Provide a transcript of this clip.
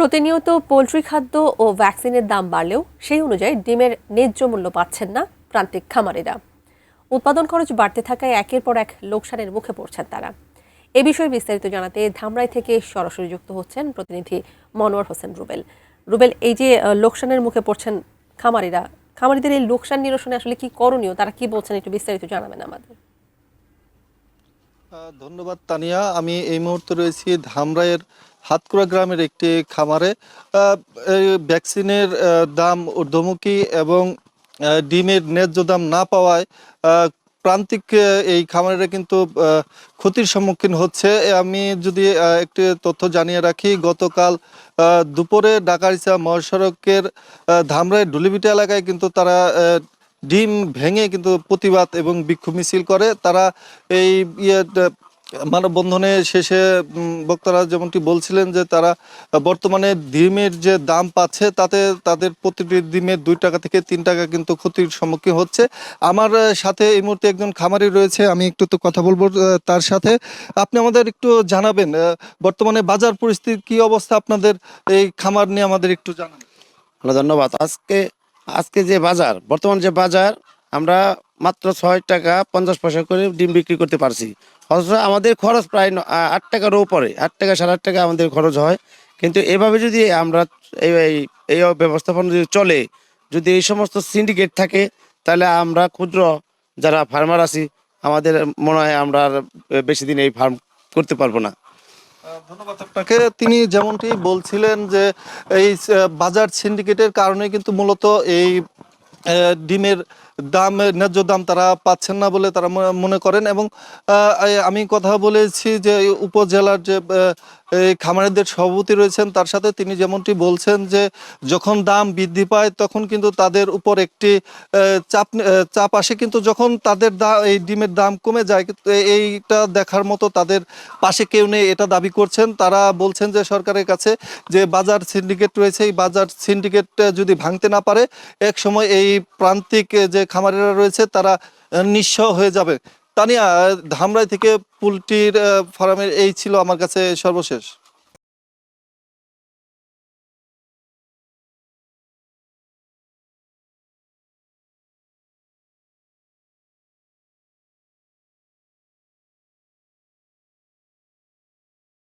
প্রতিনিয়ত পোল্ট্রি খাদ্য ও ভ্যাকসিনের দাম বাড়লেও সেই অনুযায়ী ডিমের ন্যায্য মূল্য পাচ্ছেন না প্রান্তিক খামারিরা। উৎপাদন খরচ বাড়তে থাকায় একের পর এক লোকসানের মুখে পড়ছেন তারা। এ বিষয়ে বিস্তারিত জানাতে ধামরাই থেকে সরাসরি যুক্ত হচ্ছেন প্রতিনিধি মনোয়ার হোসেন রুবেল। রুবেল, এই যে লোকসানের মুখে পড়ছেন খামারিদের এই লোকসান নিরসনে আসলে কি করণীয়, তারা কি বলছেন, একটু বিস্তারিত জানাবেন আমাদের। ধন্যবাদ তানিয়া। আমি এই মুহূর্তে রয়েছি ধামরাইয়ের হাতকুড়া গ্রামের একটি খামারে। এই ভ্যাকসিনের দাম ঊর্ধ্বমুখী এবং ডিমের ন্যায্য দাম না পাওয়ায় প্রান্তিক এই খামারিরা কিন্তু ক্ষতির সম্মুখীন হচ্ছে। আমি যদি একটি তথ্য জানিয়ে রাখি, গতকাল দুপুরে ঢাকা-আরিচা মহাসড়কের ধামরাই ডুলিভিটা এলাকায় কিন্তু তারা ডিম ভেঙে কিন্তু প্রতিবাদ এবং বিক্ষোভ মিছিল করে। তারা এই মানববন্ধনে শেষে বক্তারা যেমনটি বলছিলেন যে তারা বর্তমানে ডিমের যে দাম পাচ্ছে তাতে তাদের প্রতিটি ডিমের 2 টাকা থেকে 3 টাকা কিন্তু ক্ষতির সম্মুখীন হচ্ছে। আমার সাথে এই মুহূর্তে একজন খামারি রয়েছে, আমি একটু তো কথা বলবো তার সাথে। আপনি আমাদের একটু জানাবেন বর্তমানে বাজার পরিস্থিতির কি অবস্থা, আপনাদের এই খামার নিয়ে আমাদের একটু জানান। ধন্যবাদ। আজকে যে বাজার, বর্তমান যে বাজার, আমরা মাত্র 6 টাকা 50 পয়সা করে ডিম বিক্রি করতে পারছি। অথচ আমাদের খরচ প্রায় 8 টাকারও উপরে, 8 টাকা 8.5 টাকা আমাদের খরচ হয়। কিন্তু এভাবে যদি আমরা এই ব্যবস্থাপনা যদি চলে, যদি এই সমস্ত সিন্ডিকেট থাকে, তাহলে আমরা ক্ষুদ্র যারা ফার্মার আছি, আমাদের মনে হয় আমরা আর বেশি দিন এই ফার্ম করতে পারবো না। ধন্যবাদ আপনাকে। তিনি যেমনটি বলছিলেন যে এই বাজার সিন্ডিকেটের কারণে কিন্তু মূলত এই ডিমের দাম, ন্যায্য দাম তারা পাচ্ছেন না বলে তারা মনে করেন। এবং আমি কথা বলেছি যে উপজেলার যে এই খামারিদের সভাপতি রয়েছেন তার সাথে, তিনি যেমনটি বলছেন যে যখন দাম বৃদ্ধি পায় তখন কিন্তু তাদের উপর একটি চাপ আসে, কিন্তু যখন তাদের এই ডিমের দাম কমে যায় এইটা দেখার মতো তাদের পাশে কেউ নেই, এটা দাবি করছেন তারা। বলছেন যে সরকারের কাছে যে বাজার সিন্ডিকেট রয়েছে, এই বাজার সিন্ডিকেট যদি ভাঙতে না পারে এক সময় এই প্রান্তিক যে খামারিরা রয়েছে তারা নিঃস্ব হয়ে যাবে। তানিয়া, ধামরাই থেকে পোল্ট্রির ফার্মের এই ছিল আমার কাছে সর্বশেষ।